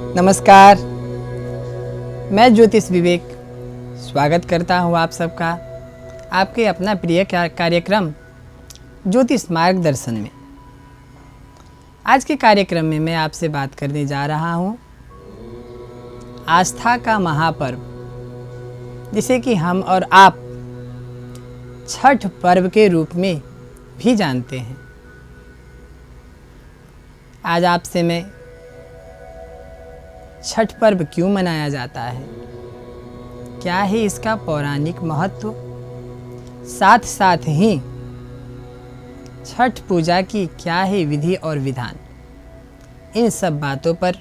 नमस्कार, मैं ज्योतिष विवेक स्वागत करता हूँ आप सबका आपके अपना प्रिय कार्यक्रम ज्योतिष मार्गदर्शन में। आज के कार्यक्रम में मैं आपसे बात करने जा रहा हूँ आस्था का महापर्व, जिसे कि हम और आप छठ पर्व के रूप में भी जानते हैं। आज आपसे मैं छठ पर्व क्यों मनाया जाता है, क्या है इसका पौराणिक महत्व, साथ साथ ही छठ पूजा की क्या है विधि और विधान, इन सब बातों पर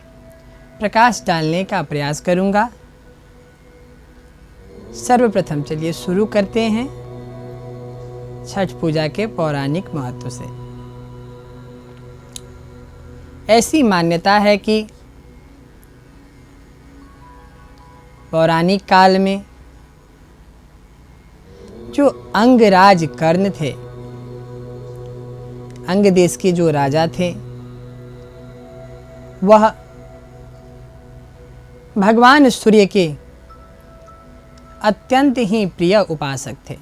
प्रकाश डालने का प्रयास करूंगा। सर्वप्रथम चलिए शुरू करते हैं छठ पूजा के पौराणिक महत्व से। ऐसी मान्यता है कि पौराणिक काल में जो अंगराज कर्ण थे, अंग देश के जो राजा थे, वह भगवान सूर्य के अत्यंत ही प्रिय उपासक थे।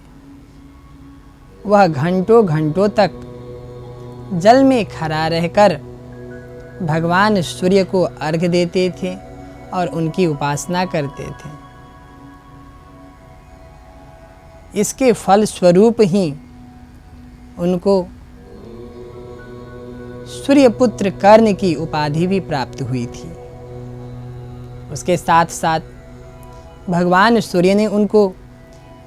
वह घंटों घंटों तक जल में खड़ा रहकर भगवान सूर्य को अर्घ्य देते थे और उनकी उपासना करते थे। इसके फल स्वरूप ही उनको सूर्यपुत्र कर्ण की उपाधि भी प्राप्त हुई थी। उसके साथ साथ भगवान सूर्य ने उनको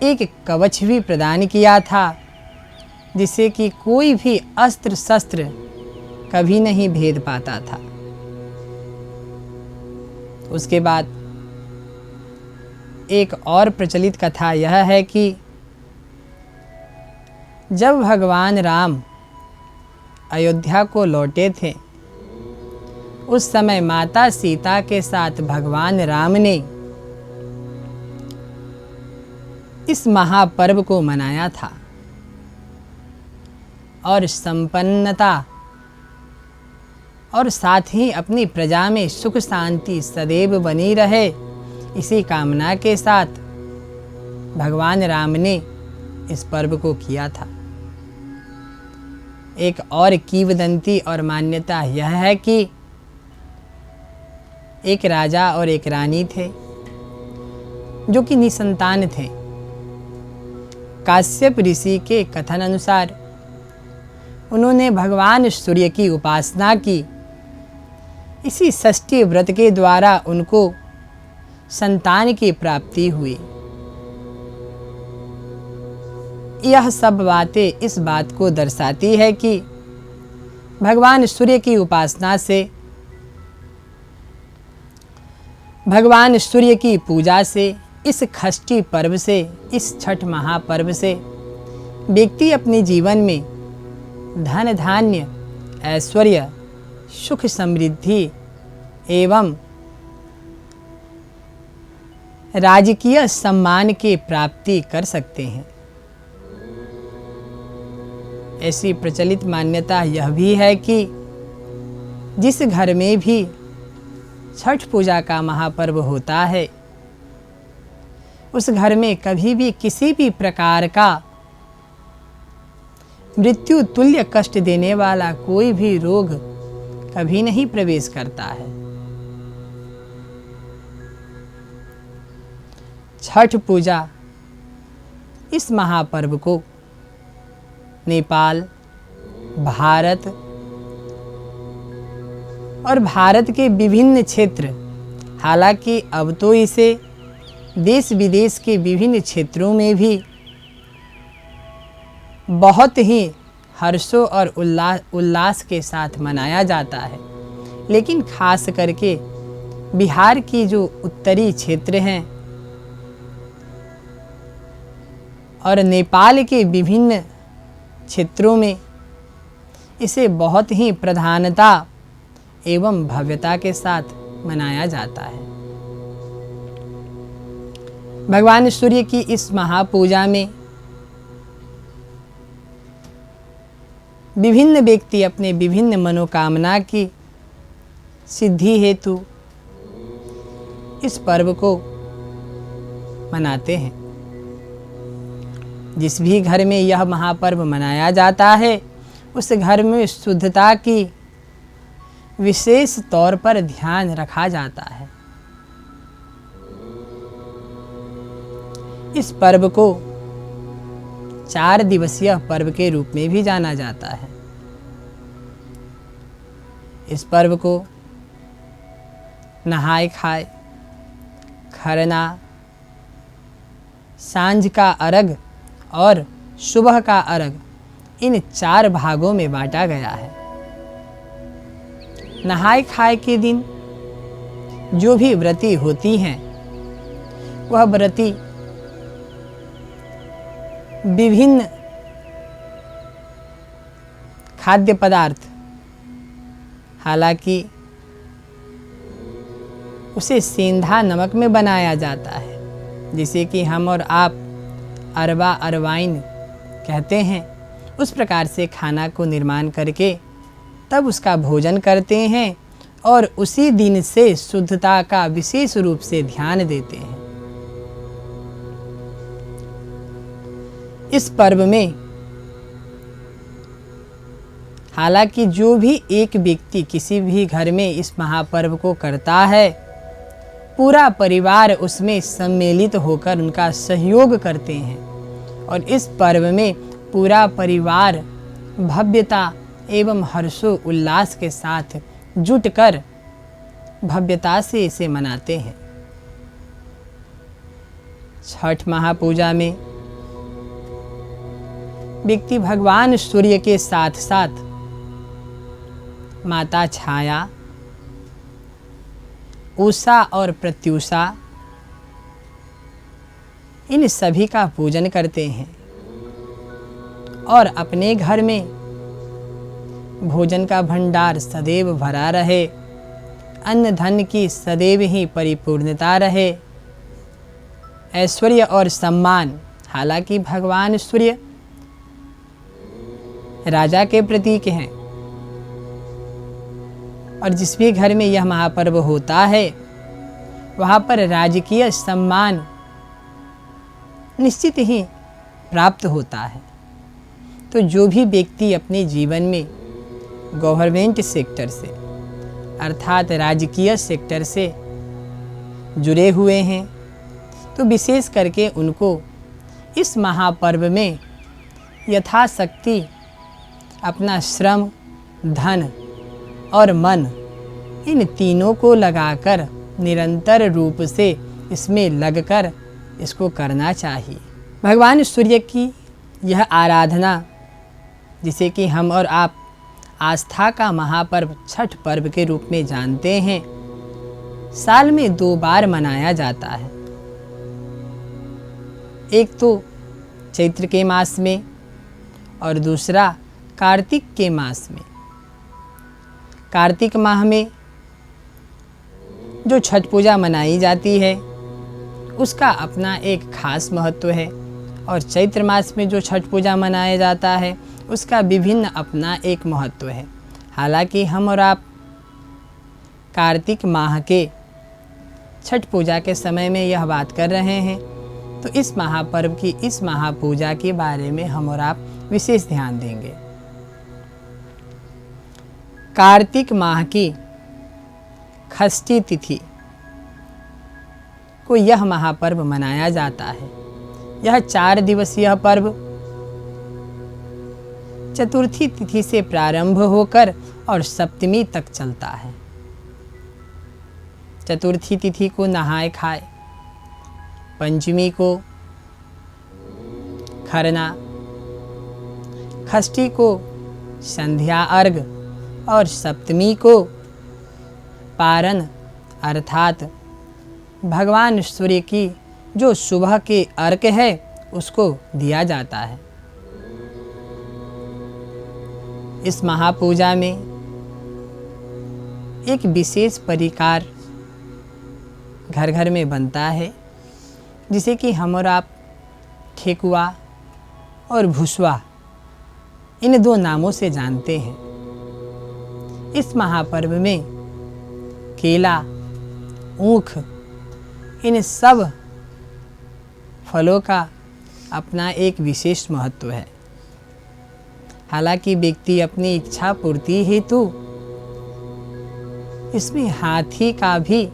एक कवच भी प्रदान किया था, जिससे कि कोई भी अस्त्र शस्त्र कभी नहीं भेद पाता था। उसके बाद एक और प्रचलित कथा यह है कि जब भगवान राम अयोध्या को लौटे थे, उस समय माता सीता के साथ भगवान राम ने इस महापर्व को मनाया था और संपन्नता और साथ ही अपनी प्रजा में सुख शांति सदैव बनी रहे, इसी कामना के साथ भगवान राम ने इस पर्व को किया था। एक और किंवदंती और मान्यता यह है कि एक राजा और एक रानी थे जो कि निसंतान थे। काश्यप ऋषि के कथन अनुसार उन्होंने भगवान सूर्य की उपासना की। इसी षष्ठी व्रत के द्वारा उनको संतान की प्राप्ति हुई। यह सब बातें इस बात को दर्शाती है कि भगवान सूर्य की उपासना से, भगवान सूर्य की पूजा से, इस षष्ठी पर्व से, इस छठ महापर्व से व्यक्ति अपने जीवन में धन धान्य, ऐश्वर्य, सुख समृद्धि एवं राजकीय सम्मान की प्राप्ति कर सकते हैं। ऐसी प्रचलित मान्यता यह भी है कि जिस घर में भी छठ पूजा का महापर्व होता है, उस घर में कभी भी किसी भी प्रकार का मृत्यु तुल्य कष्ट देने वाला कोई भी रोग कभी नहीं प्रवेश करता है। छठ पूजा, इस महापर्व को नेपाल, भारत और भारत के विभिन्न क्षेत्र, हालांकि अब तो इसे देश विदेश के विभिन्न क्षेत्रों में भी बहुत ही हर्षों और उल्लास के साथ मनाया जाता है, लेकिन खास करके बिहार की जो उत्तरी क्षेत्र हैं और नेपाल के विभिन्न क्षेत्रों में इसे बहुत ही प्रधानता एवं भव्यता के साथ मनाया जाता है। भगवान सूर्य की इस महापूजा में विभिन्न व्यक्ति अपने विभिन्न मनोकामना की सिद्धि हेतु इस पर्व को मनाते हैं। जिस भी घर में यह महापर्व मनाया जाता है उस घर में शुद्धता की विशेष तौर पर ध्यान रखा जाता है। इस पर्व को 4 दिवसीय पर्व के रूप में भी जाना जाता है। इस पर्व को नहाय खाए, खरना, सांझ का अर्घ और सुबह का अर्घ, इन 4 भागों में बांटा गया है। नहाय खाए के दिन जो भी व्रती होती हैं वह व्रती विभिन्न खाद्य पदार्थ, हालांकि उसे सेंधा नमक में बनाया जाता है, जिसे कि हम और आप अरवा अरवाइन कहते हैं, उस प्रकार से खाना को निर्माण करके तब उसका भोजन करते हैं और उसी दिन से शुद्धता का विशेष रूप से ध्यान देते हैं। इस पर्व में हालांकि जो भी एक व्यक्ति किसी भी घर में इस महापर्व को करता है, पूरा परिवार उसमें सम्मिलित होकर उनका सहयोग करते हैं और इस पर्व में पूरा परिवार भव्यता एवं हर्षो उल्लास के साथ जुटकर भव्यता से इसे मनाते हैं। छठ महापूजा में व्यक्ति भगवान सूर्य के साथ साथ माता छाया, उषा और प्रत्युषा, इन सभी का पूजन करते हैं और अपने घर में भोजन का भंडार सदैव भरा रहे, अन्न धन की सदैव ही परिपूर्णता रहे, ऐश्वर्य और सम्मान। हालांकि भगवान सूर्य राजा के प्रतीक हैं और जिस भी घर में यह महापर्व होता है वहाँ पर राजकीय सम्मान निश्चित ही प्राप्त होता है। तो जो भी व्यक्ति अपने जीवन में गवर्नमेंट सेक्टर से अर्थात राजकीय सेक्टर से जुड़े हुए हैं तो विशेष करके उनको इस महापर्व में यथाशक्ति अपना श्रम, धन और मन, इन तीनों को लगाकर निरंतर रूप से इसमें लगकर इसको करना चाहिए। भगवान सूर्य की यह आराधना, जिसे कि हम और आप आस्था का महापर्व छठ पर्व के रूप में जानते हैं, साल में 2 बार मनाया जाता है। एक तो चैत्र के मास में और दूसरा कार्तिक के मास में। कार्तिक माह में जो छठ पूजा मनाई जाती है उसका अपना एक खास महत्व है और चैत्र मास में जो छठ पूजा मनाया जाता है उसका विभिन्न अपना एक महत्व है। हालांकि हम और आप कार्तिक माह के छठ पूजा के समय में यह बात कर रहे हैं, तो इस महापर्व की, इस महापूजा के बारे में हम और आप विशेष ध्यान देंगे। कार्तिक माह की षष्ठी तिथि को यह महापर्व मनाया जाता है। यह 4 दिवसीय पर्व चतुर्थी तिथि से प्रारंभ होकर और सप्तमी तक चलता है। चतुर्थी तिथि को नहाय खाए, पंचमी को खरना, षष्ठी को संध्या अर्घ और सप्तमी को पारण अर्थात भगवान सूर्य की जो सुबह के अर्घ्य है उसको दिया जाता है। इस महापूजा में एक विशेष परिकार घर घर में बनता है, जिसे कि हम और आप ठेकुआ और भुसवा इन 2 नामों से जानते हैं। इस महापर्व में केला, ऊख इन सब फलों का अपना एक विशेष महत्व है। हालांकि व्यक्ति अपनी इच्छा पूर्ति हेतु इसमें हाथी का भी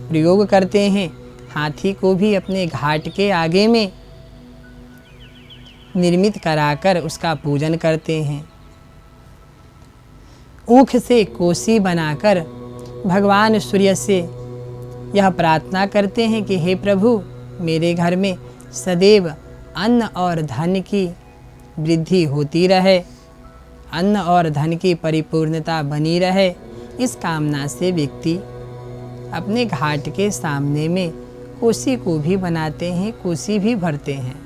प्रयोग करते हैं। हाथी को भी अपने घाट के आगे में निर्मित कराकर उसका पूजन करते हैं। ऊख से कोसी बनाकर भगवान सूर्य से यह प्रार्थना करते हैं कि हे प्रभु, मेरे घर में सदैव अन्न और धन की वृद्धि होती रहे, अन्न और धन की परिपूर्णता बनी रहे। इस कामना से व्यक्ति अपने घाट के सामने में कोसी को भी बनाते हैं, कोसी भी भरते हैं।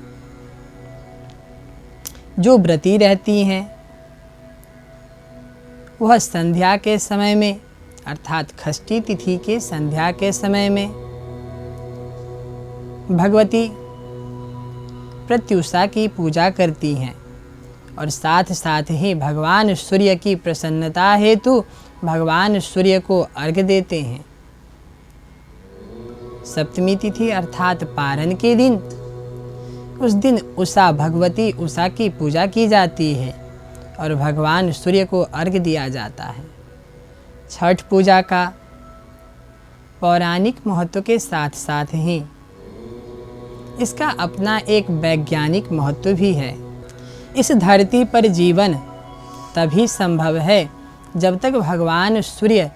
जो व्रती रहती हैं वह संध्या के समय में अर्थात षष्ठी तिथि के संध्या के समय में भगवती प्रत्युषा की पूजा करती हैं और साथ साथ ही भगवान सूर्य की प्रसन्नता हेतु भगवान सूर्य को अर्घ्य देते हैं। सप्तमी तिथि अर्थात पारण के दिन, उस दिन उषा भगवती उषा की पूजा की जाती है और भगवान सूर्य को अर्घ्य दिया जाता है। छठ पूजा का पौराणिक महत्व के साथ साथ ही इसका अपना एक वैज्ञानिक महत्व भी है। इस धरती पर जीवन तभी संभव है जब तक भगवान सूर्य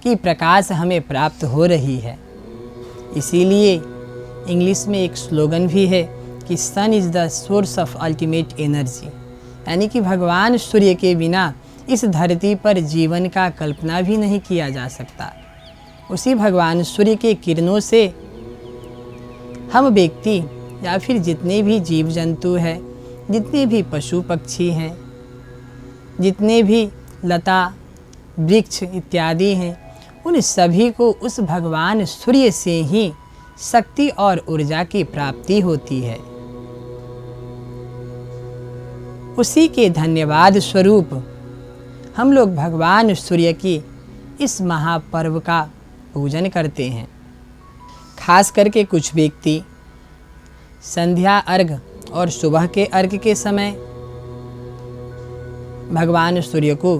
की प्रकाश हमें प्राप्त हो रही है। इसीलिए इंग्लिश में एक स्लोगन भी है कि sun is the source of ultimate energy, यानी कि भगवान सूर्य के बिना इस धरती पर जीवन का कल्पना भी नहीं किया जा सकता। उसी भगवान सूर्य के किरणों से हम व्यक्ति या फिर जितने भी जीव जंतु हैं, जितने भी पशु पक्षी हैं, जितने भी लता वृक्ष इत्यादि हैं, उन सभी को उस भगवान सूर्य से ही शक्ति और ऊर्जा की प्राप्ति होती है। उसी के धन्यवाद स्वरूप हम लोग भगवान सूर्य की इस महापर्व का पूजन करते हैं। खास करके कुछ व्यक्ति संध्या अर्घ और सुबह के अर्घ के समय भगवान सूर्य को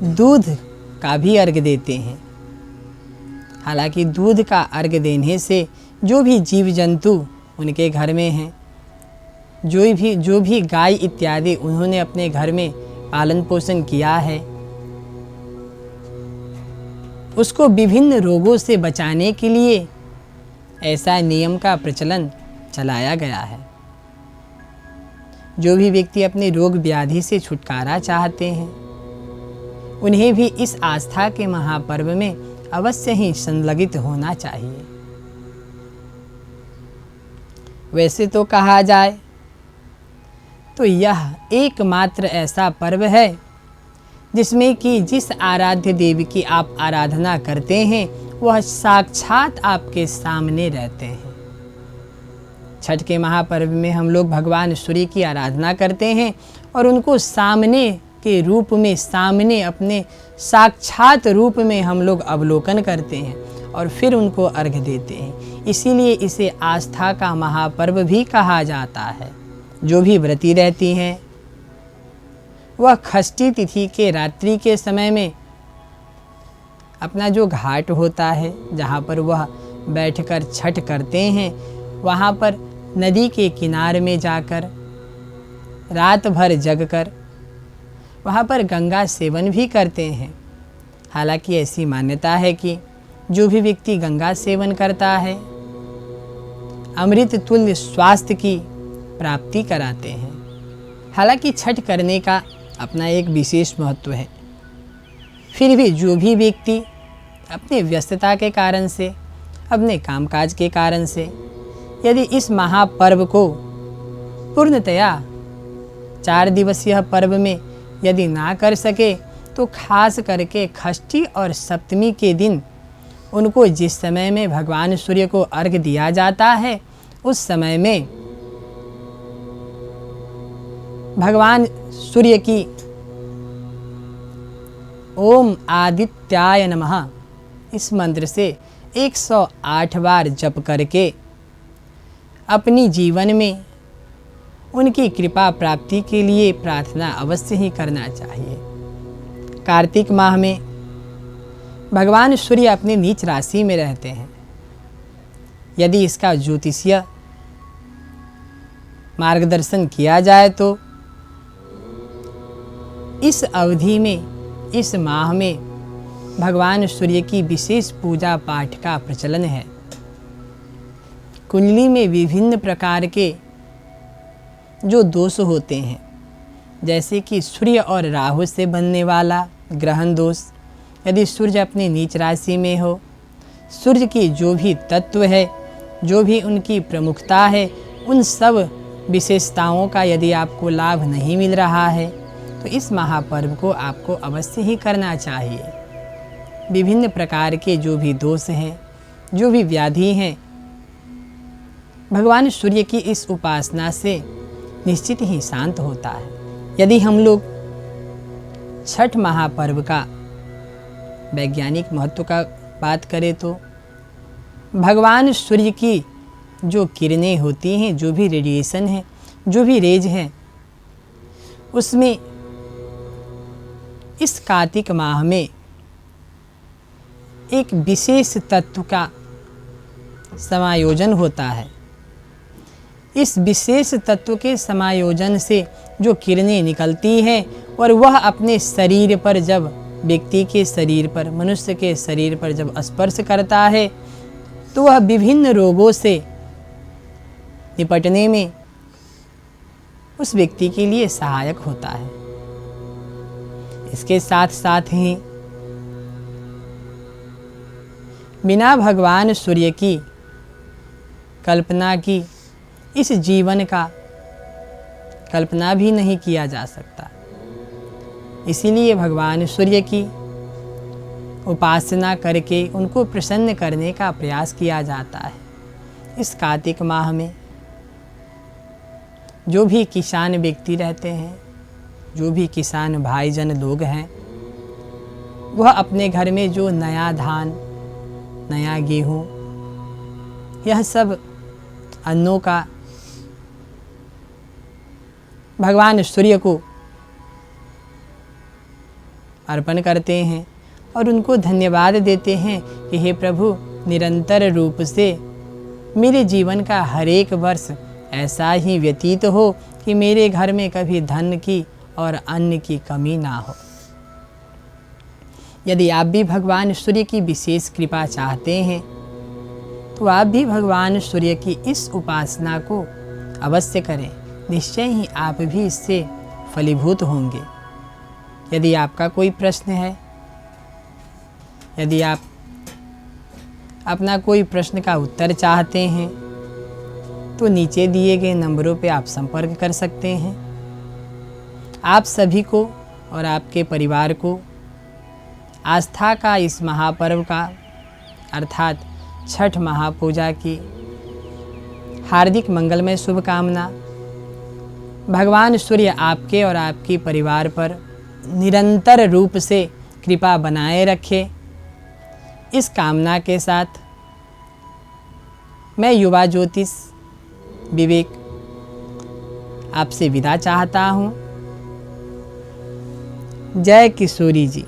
दूध का भी अर्घ देते हैं। हालांकि दूध का अर्घ देने से जो भी जीव जंतु उनके घर में हैं, जो भी गाय इत्यादि उन्होंने अपने घर में पालन पोषण किया है, उसको विभिन्न रोगों से बचाने के लिए ऐसा नियम का प्रचलन चलाया गया है। जो भी व्यक्ति अपने रोग व्याधि से छुटकारा चाहते हैं, उन्हें भी इस आस्था के महापर्व में अवश्य ही संलग्नित होना चाहिए। वैसे तो कहा जाए तो यह एकमात्र ऐसा पर्व है जिसमें कि जिस आराध्य देवी की आप आराधना करते हैं वह साक्षात आपके सामने रहते हैं। छठ के महापर्व में हम लोग भगवान सूर्य की आराधना करते हैं और उनको सामने के रूप में, सामने अपने साक्षात रूप में हम लोग अवलोकन करते हैं और फिर उनको अर्घ्य देते हैं। इसीलिए इसे आस्था का महापर्व भी कहा जाता है। जो भी व्रती रहती हैं वह षष्ठी तिथि के रात्रि के समय में अपना जो घाट होता है जहाँ पर वह बैठकर छठ करते हैं, वहाँ पर नदी के किनारे में जाकर रात भर जगकर वहाँ पर गंगा सेवन भी करते हैं। हालांकि ऐसी मान्यता है कि जो भी व्यक्ति गंगा सेवन करता है अमृत तुल्य स्वास्थ्य की प्राप्ति कराते हैं। हालांकि छठ करने का अपना एक विशेष महत्व है, फिर भी जो भी व्यक्ति अपने व्यस्तता के कारण से, अपने कामकाज के कारण से यदि इस महापर्व को पूर्णतया 4 दिवसीय पर्व में यदि ना कर सके तो खास करके षष्ठी और सप्तमी के दिन उनको जिस समय में भगवान सूर्य को अर्घ्य दिया जाता है उस समय में भगवान सूर्य की ओम आदित्याय नमः इस मंत्र से 108 बार जप करके अपनी जीवन में उनकी कृपा प्राप्ति के लिए प्रार्थना अवश्य ही करना चाहिए। कार्तिक माह में भगवान सूर्य अपनी नीच राशि में रहते हैं। यदि इसका ज्योतिषीय मार्गदर्शन किया जाए तो इस अवधि में, इस माह में भगवान सूर्य की विशेष पूजा पाठ का प्रचलन है। कुंडली में विभिन्न प्रकार के जो दोष होते हैं, जैसे कि सूर्य और राहु से बनने वाला ग्रहण दोष, यदि सूर्य अपनी नीच राशि में हो, सूर्य की जो भी तत्व है, जो भी उनकी प्रमुखता है, उन सब विशेषताओं का यदि आपको लाभ नहीं मिल रहा है तो इस महापर्व को आपको अवश्य ही करना चाहिए। विभिन्न प्रकार के जो भी दोष हैं, जो भी व्याधि हैं, भगवान सूर्य की इस उपासना से निश्चित ही शांत होता है। यदि हम लोग छठ महापर्व का वैज्ञानिक महत्व का बात करें तो भगवान सूर्य की जो किरणें होती हैं, जो भी रेडिएशन है, जो भी रेज है, उसमें इस कार्तिक माह में एक विशेष तत्व का समायोजन होता है। इस विशेष तत्व के समायोजन से जो किरणें निकलती हैं और वह अपने शरीर पर, जब व्यक्ति के शरीर पर, मनुष्य के शरीर पर जब स्पर्श करता है तो वह विभिन्न रोगों से निपटने में उस व्यक्ति के लिए सहायक होता है। इसके साथ साथ ही बिना भगवान सूर्य की कल्पना की इस जीवन का कल्पना भी नहीं किया जा सकता। इसीलिए भगवान सूर्य की उपासना करके उनको प्रसन्न करने का प्रयास किया जाता है। इस कार्तिक माह में जो भी किसान व्यक्ति रहते हैं, जो भी किसान भाईजन लोग हैं, वह अपने घर में जो नया धान, नया गेहूँ, यह सब अन्नों का भगवान सूर्य को अर्पण करते हैं और उनको धन्यवाद देते हैं कि हे प्रभु, निरंतर रूप से मेरे जीवन का हर एक वर्ष ऐसा ही व्यतीत हो कि मेरे घर में कभी धन की और अन्न की कमी ना हो। यदि आप भी भगवान सूर्य की विशेष कृपा चाहते हैं तो आप भी भगवान सूर्य की इस उपासना को अवश्य करें। निश्चय ही आप भी इससे फलीभूत होंगे। यदि आपका कोई प्रश्न है, यदि आप अपना कोई प्रश्न का उत्तर चाहते हैं तो नीचे दिए गए नंबरों पे आप संपर्क कर सकते हैं। आप सभी को और आपके परिवार को आस्था का इस महापर्व का अर्थात छठ महापूजा की हार्दिक मंगलमय शुभकामना। भगवान सूर्य आपके और आपके परिवार पर निरंतर रूप से कृपा बनाए रखे। इस कामना के साथ मैं युवा ज्योतिष विवेक आपसे विदा चाहता हूँ। जय किशोरी जी।